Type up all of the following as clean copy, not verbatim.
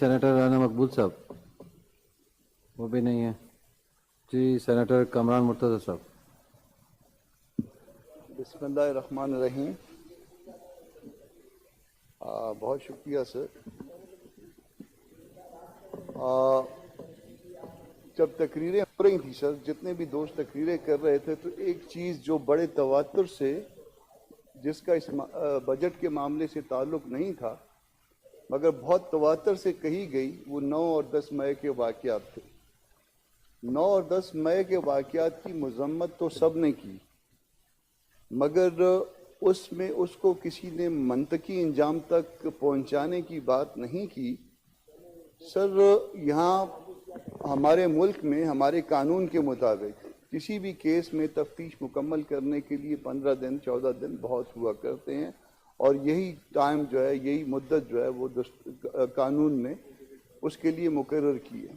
Senator Rana مقبول صاحب وہ بھی نہیں ہے جی. سینیٹر کامران مرتضی صاحب. بسم اللہ الرحمن الرحیم. بہت شکریہ سر. جب تقریریں ہو رہی تھیں سر، جتنے بھی دوست تقریریں کر رہے تھے، تو ایک چیز جو بڑے تواتر سے، جس کا اس بجٹ کے معاملے سے تعلق نہیں تھا مگر بہت تواتر سے کہی گئی، وہ 9 اور 10 مئی کے واقعات تھے. 9 اور 10 مئی کے واقعات کی مذمت تو سب نے کی، مگر اس میں اس کو کسی نے منطقی انجام تک پہنچانے کی بات نہیں کی. سر، یہاں ہمارے ملک میں ہمارے قانون کے مطابق کسی بھی کیس میں تفتیش مکمل کرنے کے لیے 15 دن 14 دن بہت ہوا کرتے ہیں، اور یہی ٹائم جو ہے، یہی مدت جو ہے وہ قانون نے اس کے لیے مقرر کی ہے.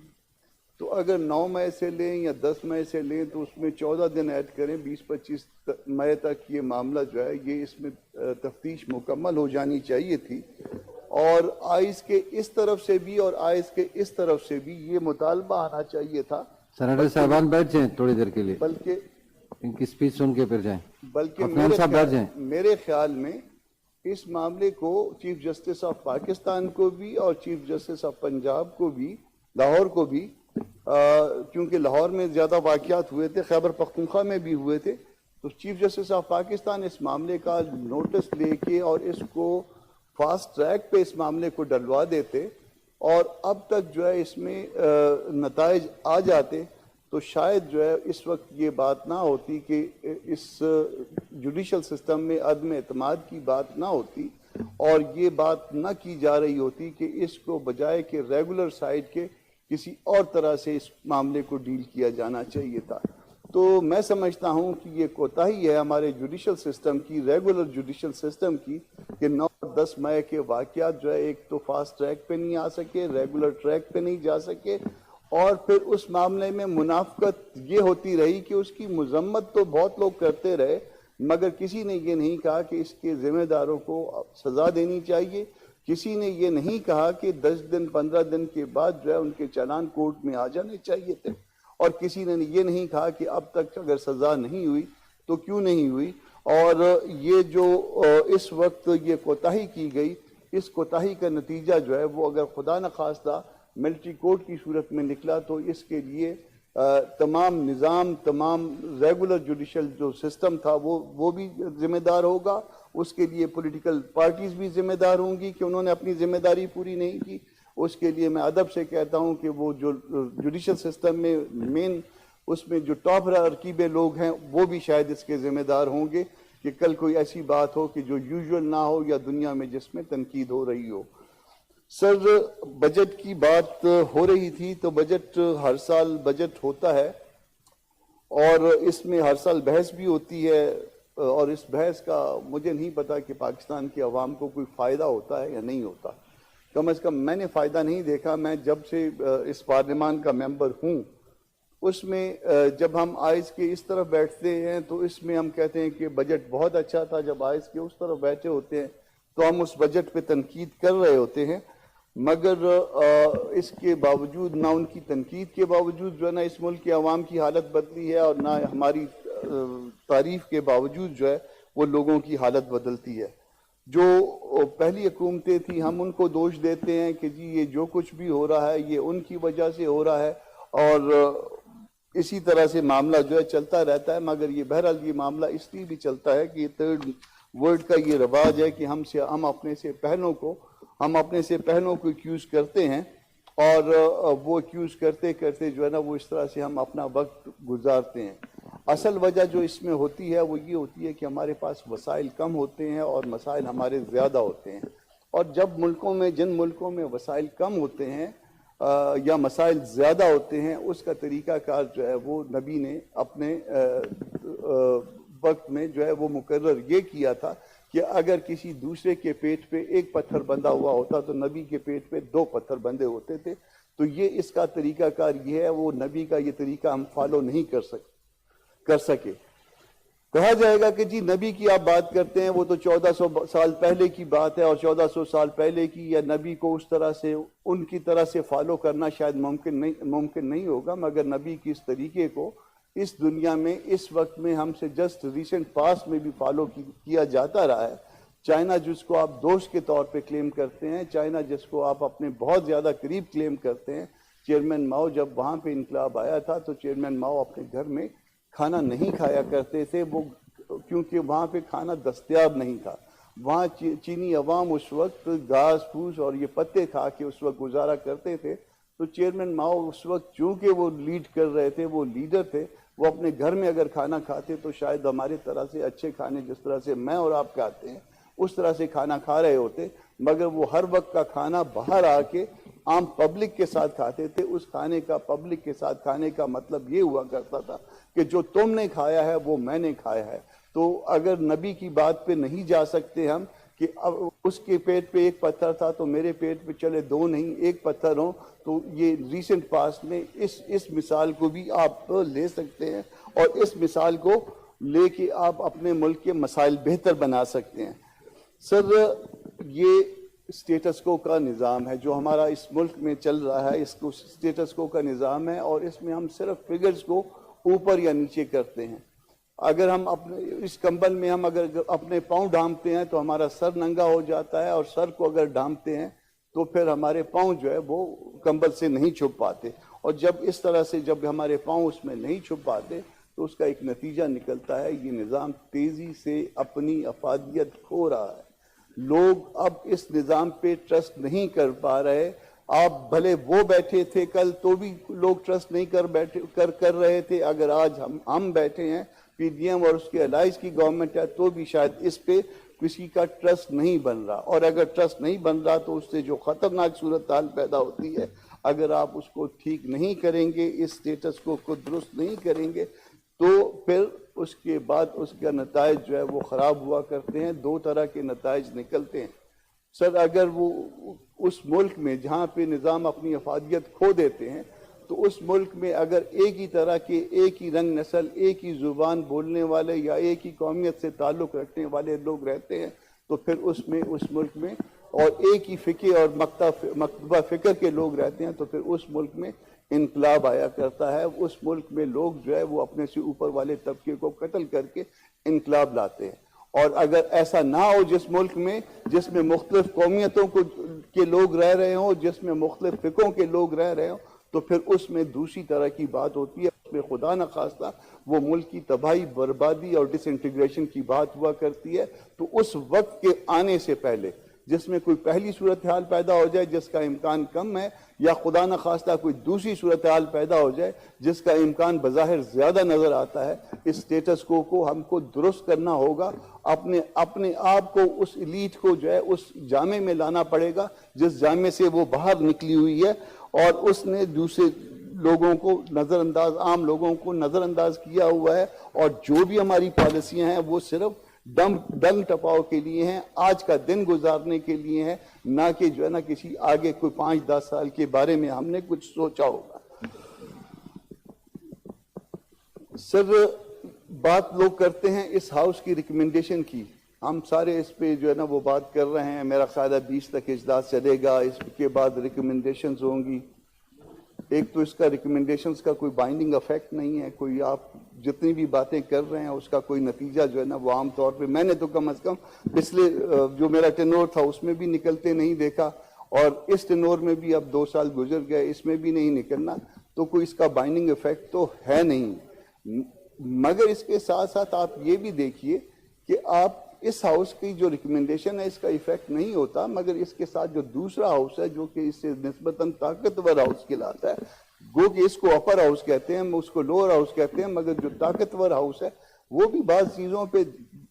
تو اگر 9 مئی سے لیں یا 10 مئی سے لیں تو اس میں 14 دن ایڈ کریں، 20-25 مئی تک یہ معاملہ جو ہے، یہ اس میں تفتیش مکمل ہو جانی چاہیے تھی. اور آئس کے اس طرف سے بھی اور آئس کے اس طرف سے بھی یہ مطالبہ آنا چاہیے تھا. سینیٹر صاحبان بیٹھ جائیں تھوڑی دیر کے لیے، بلکہ ان کی سپیچ سن کے پھر جائیں. میرے خیال میں اس معاملے کو چیف جسٹس آف پاکستان کو بھی اور چیف جسٹس آف پنجاب کو بھی، لاہور کو بھی، کیونکہ لاہور میں زیادہ واقعات ہوئے تھے، خیبر پختونخوا میں بھی ہوئے تھے، تو چیف جسٹس آف پاکستان اس معاملے کا نوٹس لے کے اور اس کو فاسٹ ٹریک پہ اس معاملے کو ڈلوا دیتے، اور اب تک جو ہے اس میں نتائج آ جاتے، تو شاید جو ہے اس وقت یہ بات نہ ہوتی کہ اس جوڈیشل سسٹم میں عدم اعتماد کی بات نہ ہوتی، اور یہ بات نہ کی جا رہی ہوتی کہ اس کو بجائے کہ ریگولر سائڈ کے کسی اور طرح سے اس معاملے کو ڈیل کیا جانا چاہیے تھا. تو میں سمجھتا ہوں کہ یہ کوتاہی ہے ہمارے جوڈیشل سسٹم کی، ریگولر جوڈیشل سسٹم کی، کہ 9 اور 10 مئی کے واقعات جو ہے ایک تو فاسٹ ٹریک پہ نہیں آ سکے، ریگولر ٹریک پہ نہیں جا سکے، اور پھر اس معاملے میں منافقت یہ ہوتی رہی کہ اس کی مذمت تو بہت لوگ کرتے رہے، مگر کسی نے یہ نہیں کہا کہ اس کے ذمہ داروں کو سزا دینی چاہیے. کسی نے یہ نہیں کہا کہ 10 دن 15 دن کے بعد جو ہے ان کے چالان کورٹ میں آ جانے چاہیے تھے، اور کسی نے یہ نہیں کہا کہ اب تک اگر سزا نہیں ہوئی تو کیوں نہیں ہوئی. اور یہ جو اس وقت یہ کوتاہی کی گئی، اس کوتاہی کا نتیجہ جو ہے وہ اگر خدا نخواستہ ملٹری کورٹ کی صورت میں نکلا تو اس کے لیے تمام نظام، تمام ریگولر جوڈیشل جو سسٹم تھا وہ بھی ذمہ دار ہوگا. اس کے لیے پولیٹیکل پارٹیز بھی ذمہ دار ہوں گی کہ انہوں نے اپنی ذمہ داری پوری نہیں کی. اس کے لیے میں ادب سے کہتا ہوں کہ وہ جو جوڈیشل سسٹم میں مین، اس میں جو ٹاپ رکیبے لوگ ہیں وہ بھی شاید اس کے ذمہ دار ہوں گے کہ کل کوئی ایسی بات ہو کہ جو یوزول نہ ہو، یا دنیا میں جس میں تنقید ہو رہی ہو. سر، بجٹ کی بات ہو رہی تھی، تو بجٹ ہر سال بجٹ ہوتا ہے اور اس میں ہر سال بحث بھی ہوتی ہے، اور اس بحث کا مجھے نہیں پتا کہ پاکستان کے عوام کو کوئی فائدہ ہوتا ہے یا نہیں ہوتا. کم از کم میں نے فائدہ نہیں دیکھا. میں جب سے اس پارلیمان کا ممبر ہوں، اس میں جب ہم آئس کے اس طرف بیٹھتے ہیں تو اس میں ہم کہتے ہیں کہ بجٹ بہت اچھا تھا. جب آئس کے اس طرف بیٹھے ہوتے ہیں تو ہم اس بجٹ پہ تنقید کر رہے ہوتے ہیں، مگر اس کے باوجود، نہ ان کی تنقید کے باوجود جو ہے، نہ اس ملک کے عوام کی حالت بدلی ہے، اور نہ ہماری تعریف کے باوجود جو ہے وہ لوگوں کی حالت بدلتی ہے. جو پہلی حکومتیں تھیں، ہم ان کو دوش دیتے ہیں کہ جی یہ جو کچھ بھی ہو رہا ہے یہ ان کی وجہ سے ہو رہا ہے، اور اسی طرح سے معاملہ جو ہے چلتا رہتا ہے. مگر یہ بہرحال یہ معاملہ اس لیے بھی چلتا ہے کہ یہ تھرڈ ورلڈ کا یہ رواج ہے کہ ہم اپنے سے پہلوں کو ایکیوز کرتے ہیں، اور وہ ایکیوز کرتے کرتے جو ہے نا وہ اس طرح سے ہم اپنا وقت گزارتے ہیں. اصل وجہ جو اس میں ہوتی ہے وہ یہ ہوتی ہے کہ ہمارے پاس وسائل کم ہوتے ہیں اور مسائل ہمارے زیادہ ہوتے ہیں. اور جب جن ملکوں میں وسائل کم ہوتے ہیں یا مسائل زیادہ ہوتے ہیں، اس کا طریقہ کار جو ہے وہ نبی نے اپنے وقت میں جو ہے وہ مقرر یہ کیا تھا کہ اگر کسی دوسرے کے پیٹ پہ ایک پتھر بندھا ہوا ہوتا تو نبی کے پیٹ پہ 2 پتھر بندھے ہوتے تھے. تو یہ اس کا طریقہ کار یہ ہے، وہ نبی کا یہ طریقہ ہم فالو نہیں کر سکے. کہا جائے گا کہ جی نبی کی آپ بات کرتے ہیں، وہ تو 1400 سال پہلے کی بات ہے، اور 1400 سال پہلے کی یا نبی کو اس طرح سے ان کی طرح سے فالو کرنا شاید ممکن نہیں ہوگا، مگر نبی کی اس طریقے کو اس دنیا میں اس وقت میں ہم سے جسٹ ریسنٹ پاس میں بھی فالو کیا جاتا رہا ہے۔ چائنا جس کو آپ دوست کے طور پہ کلیم کرتے ہیں، چائنا جس کو آپ اپنے بہت زیادہ قریب کلیم کرتے ہیں، چیئرمین ماؤ جب وہاں پہ انقلاب آیا تھا تو چیئرمین ماؤ اپنے گھر میں کھانا نہیں کھایا کرتے تھے، وہ کیونکہ وہاں پہ کھانا دستیاب نہیں تھا۔ وہاں چینی عوام اس وقت گھاس پھوس اور یہ پتے کھا کے اس وقت گزارا کرتے تھے، تو چیئرمین ماؤ اس وقت چونکہ وہ لیڈ کر رہے تھے، وہ لیڈر تھے، وہ اپنے گھر میں اگر کھانا کھاتے تو شاید ہمارے طرح سے اچھے کھانے جس طرح سے میں اور آپ کھاتے ہیں اس طرح سے کھانا کھا رہے ہوتے، مگر وہ ہر وقت کا کھانا باہر آ کے عام پبلک کے ساتھ کھاتے تھے۔ اس کھانے کا پبلک کے ساتھ کھانے کا مطلب یہ ہوا کرتا تھا کہ جو تم نے کھایا ہے وہ میں نے کھایا ہے۔ تو اگر نبی کی بات پہ نہیں جا سکتے ہم کہ اب اس کے پیٹ پہ ایک پتھر تھا تو میرے پیٹ پہ چلے دو نہیں ایک پتھر ہوں، تو یہ ریسنٹ پاس میں اس مثال کو بھی آپ لے سکتے ہیں اور اس مثال کو لے کے آپ اپنے ملک کے مسائل بہتر بنا سکتے ہیں۔ سر، یہ اسٹیٹس کو کا نظام ہے جو ہمارا اس ملک میں چل رہا ہے، اس کو اسٹیٹس کو کا نظام ہے، اور اس میں ہم صرف فگرز کو اوپر یا نیچے کرتے ہیں۔ اگر ہم اپنے اس کمبل میں ہم اگر اپنے پاؤں ڈھانپتے ہیں تو ہمارا سر ننگا ہو جاتا ہے، اور سر کو اگر ڈھانپتے ہیں تو پھر ہمارے پاؤں جو ہے وہ کمبل سے نہیں چھپ پاتے، اور جب اس طرح سے جب ہمارے پاؤں اس میں نہیں چھپ پاتے تو اس کا ایک نتیجہ نکلتا ہے یہ نظام تیزی سے اپنی افادیت کھو رہا ہے۔ لوگ اب اس نظام پہ ٹرسٹ نہیں کر پا رہے۔ آپ بھلے وہ بیٹھے تھے کل تو بھی لوگ ٹرسٹ نہیں کر رہے تھے، اگر آج ہم بیٹھے ہیں، پی ڈی ایم اور اس کے الائز کی گورنمنٹ ہے، تو بھی شاید اس پہ کسی کا ٹرسٹ نہیں بن رہا، اور اگر ٹرسٹ نہیں بن رہا تو اس سے جو خطرناک صورتحال پیدا ہوتی ہے، اگر آپ اس کو ٹھیک نہیں کریں گے، اس اسٹیٹس کو درست نہیں کریں گے، تو پھر اس کے بعد اس کا نتائج جو ہے وہ خراب ہوا کرتے ہیں۔ دو طرح کے نتائج نکلتے ہیں۔ سر، اگر وہ اس ملک میں جہاں پہ نظام اپنی افادیت کھو دیتے ہیں، تو اس ملک میں اگر ایک ہی طرح کے ایک ہی رنگ نسل ایک ہی زبان بولنے والے یا ایک ہی قومیت سے تعلق رکھنے والے لوگ رہتے ہیں تو پھر اس ملک میں اور ایک ہی فقہ اور مکتبہ فکر کے لوگ رہتے ہیں تو پھر اس ملک میں انقلاب آیا کرتا ہے۔ اس ملک میں لوگ جو ہے وہ اپنے سے اوپر والے طبقے کو قتل کر کے انقلاب لاتے ہیں، اور اگر ایسا نہ ہو جس ملک میں جس میں مختلف قومیتوں کے لوگ رہ رہے ہوں، جس میں مختلف فقوں کے لوگ رہ رہے ہوں، تو پھر اس میں دوسری طرح کی بات ہوتی ہے، اس میں خدا نخواستہ وہ ملک کی تباہی، بربادی اور ڈس انٹیگریشن کی بات ہوا کرتی ہے۔ تو اس وقت کے آنے سے پہلے جس میں کوئی پہلی صورتحال پیدا ہو جائے جس کا امکان کم ہے، یا خدا نخواستہ کوئی دوسری صورتحال پیدا ہو جائے جس کا امکان بظاہر زیادہ نظر آتا ہے، اس سٹیٹس کو ہم کو درست کرنا ہوگا۔ اپنے آپ کو اس ایلیٹ کو جو ہے اس جامے میں لانا پڑے گا جس جامے سے وہ باہر نکلی ہوئی ہے، اور اس نے دوسرے لوگوں کو نظر انداز، عام لوگوں کو نظر انداز کیا ہوا ہے، اور جو بھی ہماری پالیسیاں ہیں وہ صرف ڈنگ ٹپاؤ کے لیے ہیں، آج کا دن گزارنے کے لیے ہیں، نہ کہ جو ہے نا کسی آگے کوئی 5-10 سال کے بارے میں ہم نے کچھ سوچا ہوگا۔ سر، بات لوگ کرتے ہیں اس ہاؤس کی ریکمنڈیشن کی، ہم سارے اس پہ جو ہے نا وہ بات کر رہے ہیں، میرا خیال ہے 20 تک اجلاس چلے گا، اس کے بعد ریکمنڈیشنز ہوں گی۔ ایک تو اس کا ریکمنڈیشنز کا کوئی بائنڈنگ افیکٹ نہیں ہے، کوئی آپ جتنی بھی باتیں کر رہے ہیں اس کا کوئی نتیجہ جو ہے نا وہ عام طور پہ میں نے تو کم از کم پچھلے جو میرا ٹینور تھا اس میں بھی نکلتے نہیں دیکھا، اور اس ٹینور میں بھی اب 2 سال گزر گئے، اس میں بھی نہیں نکلنا، تو کوئی اس کا بائنڈنگ افیکٹ تو ہے نہیں۔ مگر اس کے ساتھ ساتھ آپ یہ بھی دیکھیے کہ آپ اس ہاؤس کی جو ریکمنڈیشن ہے اس کا ایفیکٹ نہیں ہوتا، مگر اس کے ساتھ جو دوسرا ہاؤس ہے جو کہ اس سے نسبتاً طاقتور ہاؤس کہلاتا ہے، گو کہ اس کو اپر ہاؤس کہتے ہیں، اس کو لوور ہاؤس کہتے ہیں، مگر جو طاقتور ہاؤس ہے وہ بھی بعض چیزوں پہ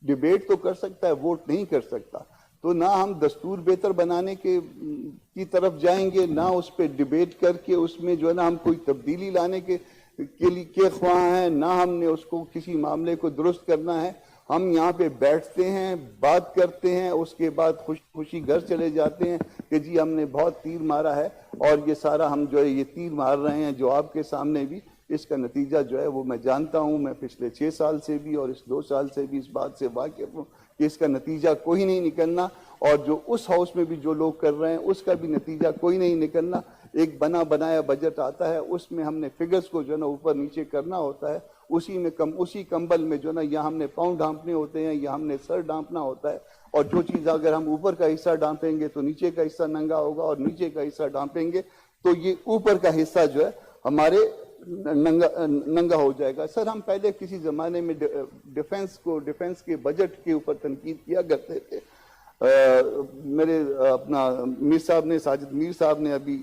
ڈیبیٹ تو کر سکتا ہے، ووٹ نہیں کر سکتا۔ تو نہ ہم دستور بہتر بنانے کی طرف جائیں گے، نہ اس پہ ڈیبیٹ کر کے اس میں جو ہے نا ہم کوئی تبدیلی لانے کے لیے خواہاں ہیں، نہ ہم نے اس کو کسی معاملے کو درست کرنا ہے۔ ہم یہاں پہ بیٹھتے ہیں، بات کرتے ہیں، اس کے بعد خوشی گھر چلے جاتے ہیں کہ جی ہم نے بہت تیر مارا ہے، اور یہ سارا ہم جو ہے یہ تیر مار رہے ہیں جو آپ کے سامنے بھی اس کا نتیجہ جو ہے وہ میں جانتا ہوں، میں پچھلے 6 سال سے بھی اور اس 2 سال سے بھی اس بات سے واقف ہوں کہ اس کا نتیجہ کوئی نہیں نکلنا، اور جو اس ہاؤس میں بھی جو لوگ کر رہے ہیں اس کا بھی نتیجہ کوئی نہیں نکلنا۔ ایک بنا بنایا بجٹ آتا ہے، اس میں ہم نے فگرز کو جو ہے نا اوپر نیچے کرنا ہوتا ہے، اسی کمبل میں جو ہے نا یا ہم نے پاؤں ڈھانپنے ہوتے ہیں یا ہم نے سر ڈھانپنا ہوتا ہے، اور جو چیز اگر ہم اوپر کا حصہ ڈھانپیں گے تو نیچے کا حصہ ننگا ہوگا، اور نیچے کا حصہ ڈھانپیں گے تو یہ اوپر کا حصہ جو ہے ہمارے ننگا ہو جائے گا۔ سر ہم پہلے کسی زمانے میں ڈیفنس کے بجٹ کے اوپر تنقید کیا کرتے تھے، میرے اپنا میر صاحب نے، ساجد میر صاحب نے ابھی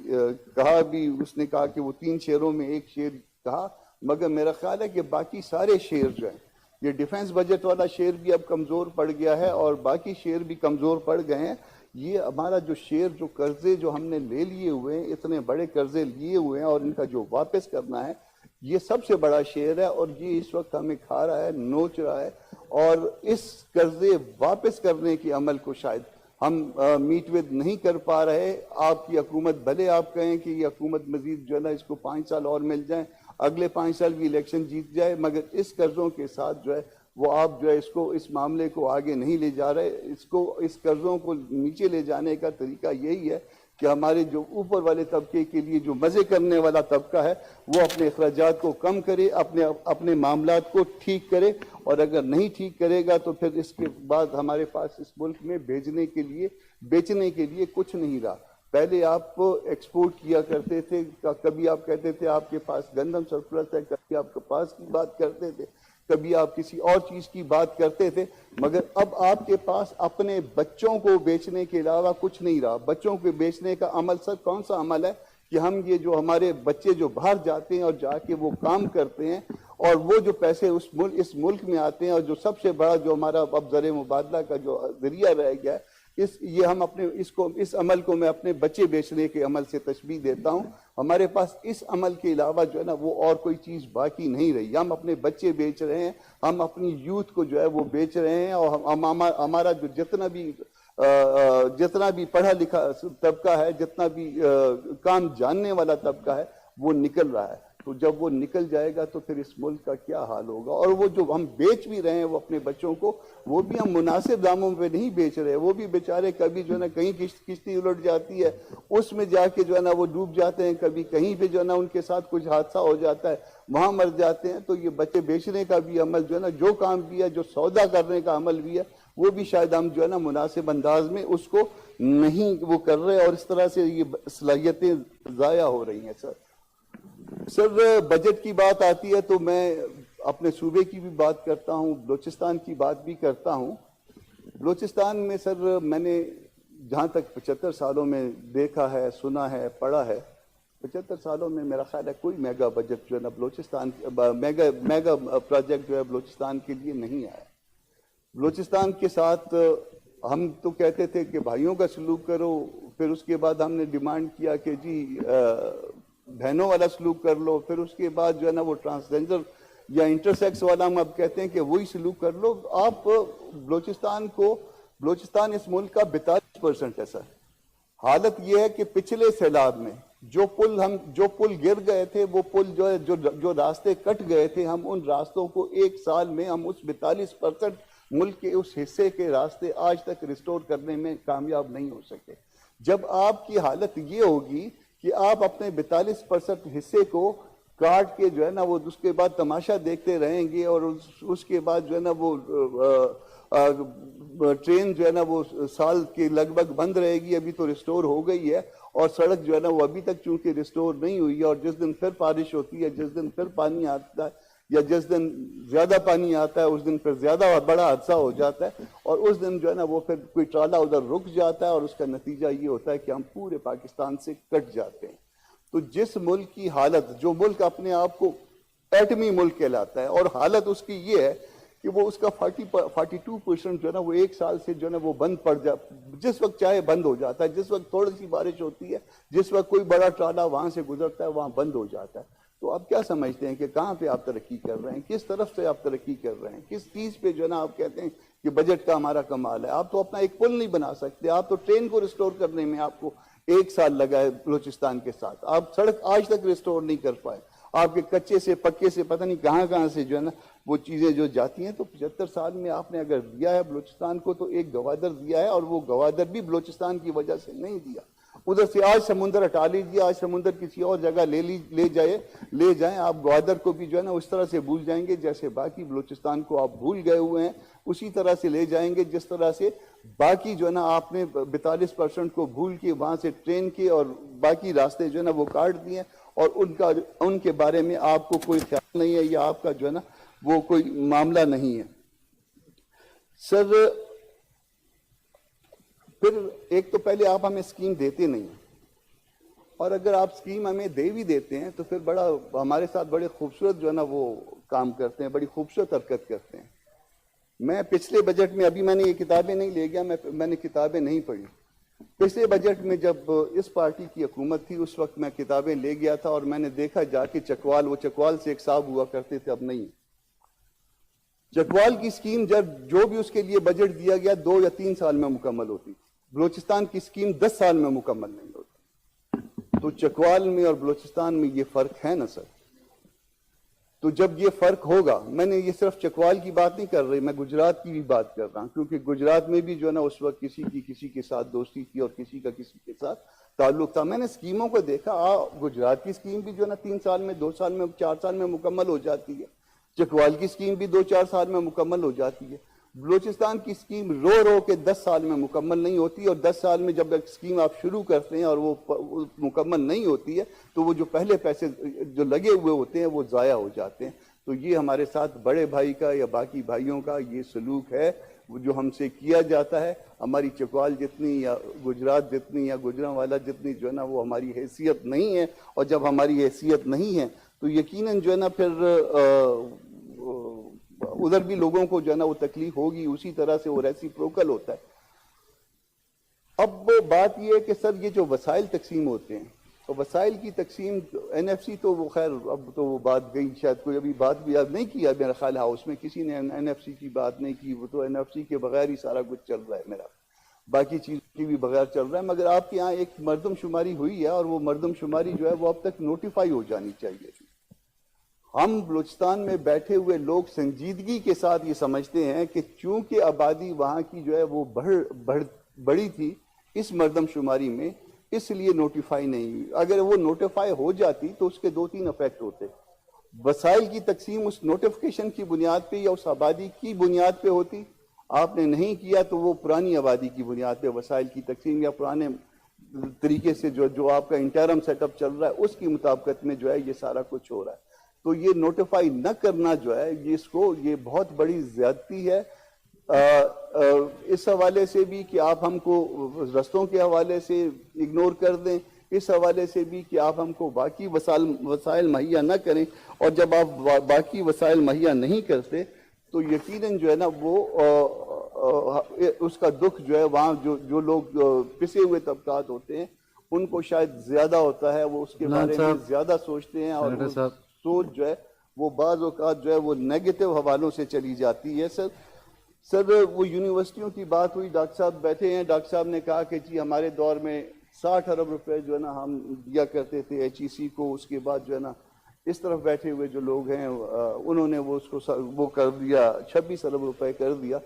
کہا بھی، اس نے کہا کہ وہ 3 شعروں میں ایک شعر کہا، مگر میرا خیال ہے کہ باقی سارے شعر جو ہیں، یہ ڈیفنس بجٹ والا شعر بھی اب کمزور پڑ گیا ہے اور باقی شعر بھی کمزور پڑ گئے ہیں۔ یہ ہمارا جو شعر، جو قرضے جو ہم نے لے لیے ہوئے ہیں، اتنے بڑے قرضے لیے ہوئے ہیں اور ان کا جو واپس کرنا ہے، یہ سب سے بڑا شعر ہے، اور یہ اس وقت ہمیں کھا رہا ہے، نوچ رہا ہے، اور اس قرضے واپس کرنے کے عمل کو شاید ہم میٹ ود نہیں کر پا رہے۔ آپ کی حکومت، بھلے آپ کہیں کہ یہ حکومت مزید جو ہے نا اس کو 5 سال اور مل جائیں، اگلے 5 سال کی الیکشن جیت جائے، مگر اس قرضوں کے ساتھ جو ہے وہ آپ جو ہے اس معاملے کو آگے نہیں لے جا رہے۔ اس قرضوں کو نیچے لے جانے کا طریقہ یہی ہے کہ ہمارے جو اوپر والے طبقے کے لیے جو مزے کرنے والا طبقہ ہے وہ اپنے اخراجات کو کم کرے، اپنے معاملات کو ٹھیک کرے، اور اگر نہیں ٹھیک کرے گا تو پھر اس کے بعد ہمارے پاس اس ملک میں بیچنے کے لیے کچھ نہیں رہا۔ پہلے آپ ایکسپورٹ کیا کرتے تھے، کبھی آپ کہتے تھے آپ کے پاس گندم سرپلس ہے، کبھی آپ کپاس کی بات کرتے تھے، کبھی آپ کسی اور چیز کی بات کرتے تھے، مگر اب آپ کے پاس اپنے بچوں کو بیچنے کے علاوہ کچھ نہیں رہا۔ بچوں کو بیچنے کا عمل سر کون سا عمل ہے کہ ہم یہ جو ہمارے بچے جو باہر جاتے ہیں اور جا کے وہ کام کرتے ہیں، اور وہ جو پیسے اس ملک میں آتے ہیں، اور جو سب سے بڑا جو ہمارا اب زر مبادلہ کا جو ذریعہ رہ گیا ہے، اس عمل کو میں اپنے بچے بیچنے کے عمل سے تشبیہ دیتا ہوں۔ ہمارے پاس اس عمل کے علاوہ جو ہے نا وہ اور کوئی چیز باقی نہیں رہی۔ ہم اپنے بچے بیچ رہے ہیں، ہم اپنی یوتھ کو جو ہے وہ بیچ رہے ہیں، اور ہمارا جو جتنا بھی پڑھا لکھا طبقہ ہے، جتنا بھی کام جاننے والا طبقہ ہے، وہ نکل رہا ہے۔ تو جب وہ نکل جائے گا تو پھر اس ملک کا کیا حال ہوگا؟ اور وہ جو ہم بیچ بھی رہے ہیں وہ اپنے بچوں کو، وہ بھی ہم مناسب داموں پہ نہیں بیچ رہے، وہ بھی بیچارے کبھی جو ہے نا کہیں کشتی الٹ جاتی ہے، اس میں جا کے جو ہے نا وہ ڈوب جاتے ہیں، کبھی کہیں پہ جو ہے نا ان کے ساتھ کچھ حادثہ ہو جاتا ہے، وہاں مر جاتے ہیں۔ تو یہ بچے بیچنے کا بھی عمل جو ہے نا، جو کام بھی ہے، جو سودا کرنے کا عمل بھی ہے، وہ بھی شاید ہم جو ہے نا مناسب انداز میں اس کو نہیں وہ کر رہے، اور اس طرح سے یہ صلاحیتیں ضائع ہو رہی ہیں۔ سر بجٹ کی بات آتی ہے تو میں اپنے صوبے کی بھی بات کرتا ہوں، بلوچستان کی بات بھی کرتا ہوں۔ بلوچستان میں سر میں نے جہاں تک 75 سالوں میں دیکھا ہے، سنا ہے، پڑھا ہے، 75 سالوں میں میرا خیال ہے کوئی میگا بجٹ جو ہے نا بلوچستان میگا پروجیکٹ جو ہے بلوچستان کے لیے نہیں آیا۔ بلوچستان کے ساتھ ہم تو کہتے تھے کہ بھائیوں کا سلوک کرو، پھر اس کے بعد ہم نے ڈیمانڈ کیا کہ جی بہنوں والا سلوک کر لو، پھر اس کے بعد جو ہے نا وہ ٹرانسجنڈر یا انٹرسیکس والا ہم اب کہتے ہیں کہ وہی سلوک کر لو۔ آپ بلوچستان اس ملک کا 42% ہے سر۔ حالت یہ ہے کہ پچھلے سیلاب میں جو پل گر گئے تھے، وہ پل جو راستے کٹ گئے تھے، ہم ان راستوں کو 1 سال میں ہم اس 42% ملک کے اس حصے کے راستے آج تک ریسٹور کرنے میں کامیاب نہیں ہو سکے۔ جب آپ کی حالت یہ ہوگی کہ آپ اپنے 42% حصے کو کاٹ کے جو ہے نا وہ اس کے بعد تماشا دیکھتے رہیں گے، اور اس کے بعد جو ہے نا وہ ٹرین جو ہے نا وہ سال کے لگ بھگ بند رہے گی، ابھی تو ریسٹور ہو گئی ہے، اور سڑک جو ہے نا وہ ابھی تک چونکہ ریسٹور نہیں ہوئی ہے، اور جس دن پھر بارش ہوتی ہے، جس دن پھر پانی آتا ہے، یا جس دن زیادہ پانی آتا ہے، اس دن پھر زیادہ بڑا حادثہ ہو جاتا ہے، اور اس دن جو ہے نا وہ پھر کوئی ٹرالا ادھر رک جاتا ہے، اور اس کا نتیجہ یہ ہوتا ہے کہ ہم پورے پاکستان سے کٹ جاتے ہیں۔ تو جس ملک کی حالت، جو ملک اپنے آپ کو ایٹمی ملک کہلاتا ہے، اور حالت اس کی یہ ہے کہ وہ اس کا 42% جو ہے نا وہ 1 سال سے جو ہے نا وہ بند پڑ جس وقت چاہے بند ہو جاتا ہے، جس وقت تھوڑی سی بارش ہوتی ہے، جس وقت کوئی بڑا ٹرالا وہاں سے گزرتا ہے، وہاں بند ہو جاتا ہے۔ تو آپ کیا سمجھتے ہیں کہ کہاں پہ آپ ترقی کر رہے ہیں؟ کس طرف سے آپ ترقی کر رہے ہیں؟ کس چیز پہ جو ہے نا آپ کہتے ہیں کہ بجٹ کا ہمارا کمال ہے؟ آپ تو اپنا ایک پل نہیں بنا سکتے، آپ تو ٹرین کو ریسٹور کرنے میں آپ کو 1 سال لگا ہے بلوچستان کے ساتھ، آپ سڑک آج تک ریسٹور نہیں کر پائے، آپ کے کچے سے پکے سے پتہ نہیں کہاں کہاں سے جو ہے نا وہ چیزیں جو جاتی ہیں. تو 75 سال میں آپ نے اگر دیا ہے بلوچستان کو تو ایک گوادر دیا ہے, اور وہ گوادر بھی بلوچستان کی وجہ سے نہیں دیا. ادھر سے آج سمندر ہٹا لیجیے, آج سمندر کسی اور جگہ لے جائیں, آپ گوادر کو بھی جو ہے نا اس طرح سے بھول جائیں گے جیسے باقی بلوچستان کو آپ بھول گئے ہوئے ہیں. اسی طرح سے لے جائیں گے جس طرح سے باقی جو ہے نا آپ نے 42% کو بھول کے وہاں سے ٹرین کے اور باقی راستے جو ہے نا وہ کاٹ دیے, اور ان کے بارے میں آپ کو کوئی خیال نہیں ہے, یا آپ کا جو ہے نا وہ کوئی معاملہ نہیں ہے. سر پھر ایک تو پہلے آپ ہمیں اسکیم دیتے نہیں ہیں, اور اگر آپ اسکیم ہمیں دے بھی دیتے ہیں تو پھر بڑا ہمارے ساتھ بڑے خوبصورت جو ہے نا وہ کام کرتے ہیں, بڑی خوبصورت حرکت کرتے ہیں. میں پچھلے بجٹ میں, ابھی میں نے یہ کتابیں نہیں لے گیا, میں نے کتابیں نہیں پڑھی. پچھلے بجٹ میں جب اس پارٹی کی حکومت تھی اس وقت میں کتابیں لے گیا تھا, اور میں نے دیکھا جا کے چکوال, وہ چکوال سے ایک صاحب ہوا کرتے تھے, اب نہیں. چکوال کی اسکیم جو بھی اس کے لیے بجٹ دیا گیا 2 یا 3 سال میں مکمل ہوتی تھی. بلوچستان کی اسکیم 10 سال میں مکمل نہیں ہوتی. تو چکوال میں اور بلوچستان میں یہ فرق ہے نا سر. تو جب یہ فرق ہوگا, میں نے یہ صرف چکوال کی بات نہیں کر رہی, میں گجرات کی بھی بات کر رہا ہوں, کیونکہ گجرات میں بھی جو ہے نا اس وقت کسی کے ساتھ دوستی تھی اور کسی کا کسی کے ساتھ تعلق تھا. میں نے اسکیموں کو دیکھا, گجرات کی اسکیم بھی جو ہے نا 3 سال میں, 2 سال میں, 4 سال میں مکمل ہو جاتی ہے. چکوال کی اسکیم بھی 2-4 سال میں مکمل ہو جاتی ہے. بلوچستان کی اسکیم رو کے 10 سال میں مکمل نہیں ہوتی, اور 10 سال میں جب ایک اسکیم آپ شروع کرتے ہیں اور وہ مکمل نہیں ہوتی ہے تو وہ جو پہلے پیسے جو لگے ہوئے ہوتے ہیں وہ ضائع ہو جاتے ہیں. تو یہ ہمارے ساتھ بڑے بھائی کا یا باقی بھائیوں کا یہ سلوک ہے جو ہم سے کیا جاتا ہے. ہماری چکوال جتنی یا گجرات جتنی یا گجرانوالا جتنی جو ہے نا وہ ہماری حیثیت نہیں ہے, اور جب ہماری حیثیت نہیں ہے تو یقیناً جو ہے نا پھر ادھر بھی لوگوں کو جو ہے نا وہ تکلیف ہوگی. اسی طرح سے وہ ریسیپروکل ہوتا ہے. اب بات یہ ہے کہ سر یہ جو وسائل تقسیم ہوتے ہیں, تو وسائل کی تقسیم NFC تو وہ خیر اب تو وہ بات گئی, شاید کوئی ابھی بات بھی یاد نہیں کیا میرا خیال ہاؤس میں کسی نے NFC کی بات نہیں کی. وہ تو NFC کے بغیر ہی سارا کچھ چل رہا ہے میرا, باقی چیز کی بھی بغیر چل رہا ہے. مگر آپ کے یہاں ایک مردم شماری ہوئی ہے, اور وہ مردم شماری جو ہے وہ اب تک نوٹیفائی ہو جانی چاہیے. ہم بلوچستان میں بیٹھے ہوئے لوگ سنجیدگی کے ساتھ یہ سمجھتے ہیں کہ چونکہ آبادی وہاں کی جو ہے وہ بڑی تھی اس مردم شماری میں, اس لیے نوٹیفائی نہیں ہوئی. اگر وہ نوٹیفائی ہو جاتی تو اس کے 2-3 افیکٹ ہوتے. وسائل کی تقسیم اس نوٹیفیکیشن کی بنیاد پہ یا اس آبادی کی بنیاد پہ ہوتی. آپ نے نہیں کیا تو وہ پرانی آبادی کی بنیاد پہ وسائل کی تقسیم یا پرانے طریقے سے جو آپ کا انٹرم سیٹ اپ چل رہا ہے اس کی مطابقت میں جو ہے یہ سارا کچھ ہو رہا ہے. تو یہ نوٹیفائی نہ کرنا جو ہے یہ بہت بڑی زیادتی ہے. اس حوالے سے بھی کہ آپ ہم کو رستوں کے حوالے سے اگنور کر دیں, اس حوالے سے بھی کہ آپ ہم کو باقی وسائل مہیا نہ کریں, اور جب آپ باقی وسائل مہیا نہیں کرتے تو یقیناً جو ہے نا وہ اس کا دکھ جو ہے وہاں جو لوگ پسے ہوئے طبقات ہوتے ہیں ان کو شاید زیادہ ہوتا ہے. وہ اس کے بارے میں زیادہ سوچتے ہیں, اور سوچ جو ہے وہ بعض اوقات جو ہے وہ نیگیٹو حوالوں سے چلی جاتی ہے. سر وہ یونیورسٹیوں کی بات ہوئی, ڈاکٹر صاحب بیٹھے ہیں, ڈاکٹر صاحب نے کہا کہ جی ہمارے دور میں 60 ارب روپے جو ہے نا ہم دیا کرتے تھے HEC کو. اس کے بعد جو ہے نا اس طرف بیٹھے ہوئے جو لوگ ہیں انہوں نے وہ کر دیا 26 ارب روپے کر دیا.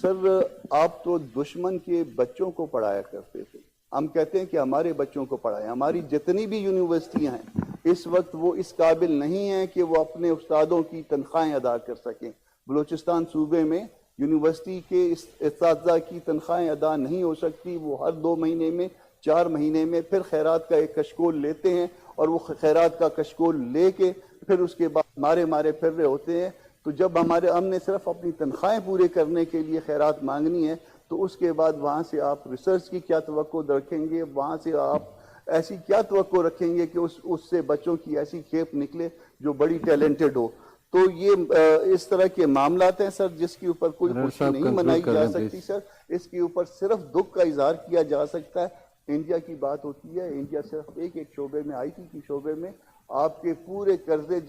سر آپ تو دشمن کے بچوں کو پڑھایا کرتے تھے, ہم کہتے ہیں کہ ہمارے بچوں کو پڑھائیں. ہماری جتنی بھی یونیورسٹیاں ہیں اس وقت وہ اس قابل نہیں ہیں کہ وہ اپنے استادوں کی تنخواہیں ادا کر سکیں. بلوچستان صوبے میں یونیورسٹی کے اساتذہ کی تنخواہیں ادا نہیں ہو سکتی. وہ ہر 2 مہینے میں 4 مہینے میں پھر خیرات کا ایک کشکول لیتے ہیں, اور وہ خیرات کا کشکول لے کے پھر اس کے بعد مارے پھر رہے ہوتے ہیں. تو جب ہم نے صرف اپنی تنخواہیں پورے کرنے کے لیے خیرات مانگنی ہے تو اس کے بعد وہاں سے آپ ریسرچ کی کیا توقع رکھیں گے, وہاں سے آپ ایسی کیا توقع رکھیں گے کہ اس سے بچوں کی ایسی کھیپ نکلے جو بڑی ٹیلنٹڈ ہو. تو یہ اس طرح کے معاملات ہیں سر جس کے اوپر کوئی خوشی نہیں منائی جا سکتی. سر اس کے اوپر صرف دکھ کا اظہار کیا جا سکتا ہے. انڈیا کی بات ہوتی ہے, انڈیا صرف ایک شعبے میں IT کی شعبے میں آپ کے پورے قرضے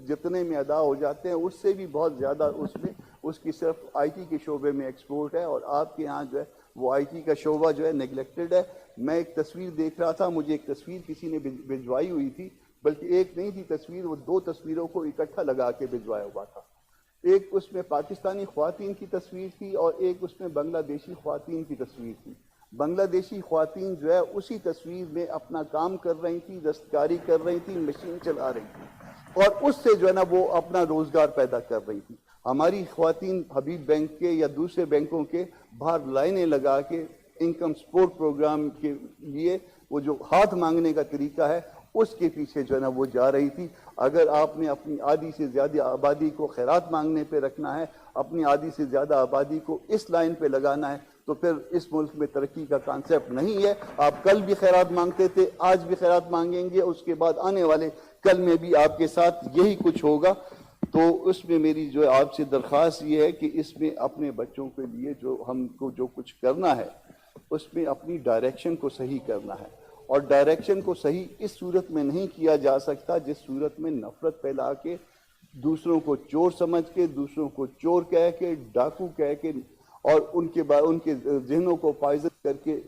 جتنے میں ادا ہو جاتے ہیں اس سے بھی بہت زیادہ اس کی صرف IT کے شعبے میں ایکسپورٹ ہے, اور آپ کے یہاں جو ہے وہ IT کا شعبہ جو ہے نیگلیکٹڈ ہے. میں ایک تصویر دیکھ رہا تھا, مجھے ایک تصویر کسی نے بھجوائی ہوئی تھی بلکہ ایک نہیں تھی تصویر، وہ 2 تصویروں کو اکٹھا لگا کے بھجوایا ہوا تھا. ایک اس میں پاکستانی خواتین کی تصویر تھی اور ایک اس میں بنگلہ دیشی خواتین کی تصویر تھی. بنگلہ دیشی خواتین جو ہے اسی تصویر میں اپنا کام کر رہی تھی، دستکاری کر رہی تھی، مشین چلا رہی تھی اور اس سے جو ہے نا وہ اپنا روزگار پیدا کر رہی تھی. ہماری خواتین حبیب بینک کے یا دوسرے بینکوں کے باہر لائنیں لگا کے انکم سپورٹ پروگرام کے لیے وہ جو ہاتھ مانگنے کا طریقہ ہے اس کے پیچھے جو ہے نا وہ جا رہی تھی. اگر آپ نے اپنی آدھی سے زیادہ آبادی کو خیرات مانگنے پہ رکھنا ہے، اپنی آدھی سے زیادہ آبادی کو اس لائن پہ لگانا ہے، تو پھر اس ملک میں ترقی کا کانسیپٹ نہیں ہے. آپ کل بھی خیرات مانگتے تھے، آج بھی خیرات مانگیں گے، اس کے بعد آنے والے کل میں بھی آپ کے ساتھ یہی کچھ ہوگا. تو اس میں میری جو آپ سے درخواست یہ ہے کہ اس میں اپنے بچوں کے لیے جو ہم کو جو کچھ کرنا ہے اس میں اپنی ڈائریکشن کو صحیح کرنا ہے. اور ڈائریکشن کو صحیح اس صورت میں نہیں کیا جا سکتا جس صورت میں نفرت پھیلا کے، دوسروں کو چور سمجھ کے، دوسروں کو چور کہہ کے، ڈاکو کہہ کے اور ان کے ذہنوں کو پائزن کر کے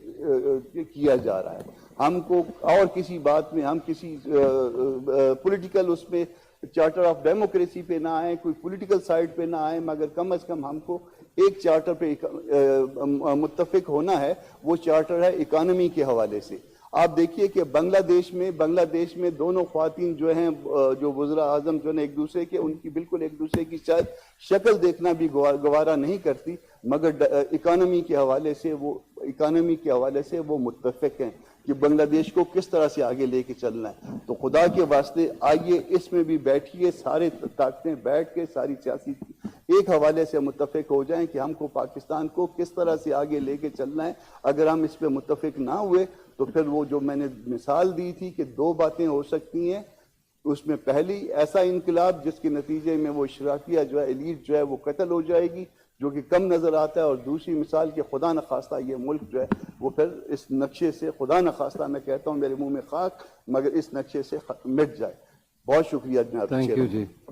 کیا جا رہا ہے. ہم کو اور کسی بات میں ہم کسی پولیٹیکل اس میں چارٹر آف ڈیموکریسی پہ نہ آئیں، کوئی پولیٹیکل سائڈ پہ نہ آئیں، مگر کم از کم ہم کو ایک چارٹر پہ متفق ہونا ہے. وہ چارٹر ہے اکانومی کے حوالے سے. آپ دیکھیے کہ بنگلہ دیش میں دونوں خواتین جو ہیں جو وزراء اعظم جو ہیں ایک دوسرے کے، ان کی بالکل ایک دوسرے کی شاید شکل دیکھنا بھی گوارا نہیں کرتی، مگر اکانومی کے حوالے سے وہ متفق ہیں کہ بنگلہ دیش کو کس طرح سے آگے لے کے چلنا ہے. تو خدا کے واسطے آئیے اس میں بھی بیٹھیے، سارے طاقتیں بیٹھ کے ساری سیاسی ایک حوالے سے متفق ہو جائیں کہ ہم کو پاکستان کو کس طرح سے آگے لے کے چلنا ہے. اگر ہم اس پہ متفق نہ ہوئے تو پھر وہ جو میں نے مثال دی تھی کہ 2 باتیں ہو سکتی ہیں. اس میں پہلی ایسا انقلاب جس کے نتیجے میں وہ اشرافیہ جو ہے، ایلیٹ جو ہے وہ قتل ہو جائے گی، جو کہ کم نظر آتا ہے. اور دوسری مثال کہ خدا نخواستہ یہ ملک جو ہے وہ پھر اس نقشے سے، خدا نخواستہ میں کہتا ہوں میرے منہ میں خاک، مگر اس نقشے سے مٹ جائے. بہت شکریہ جناب. Thank you G.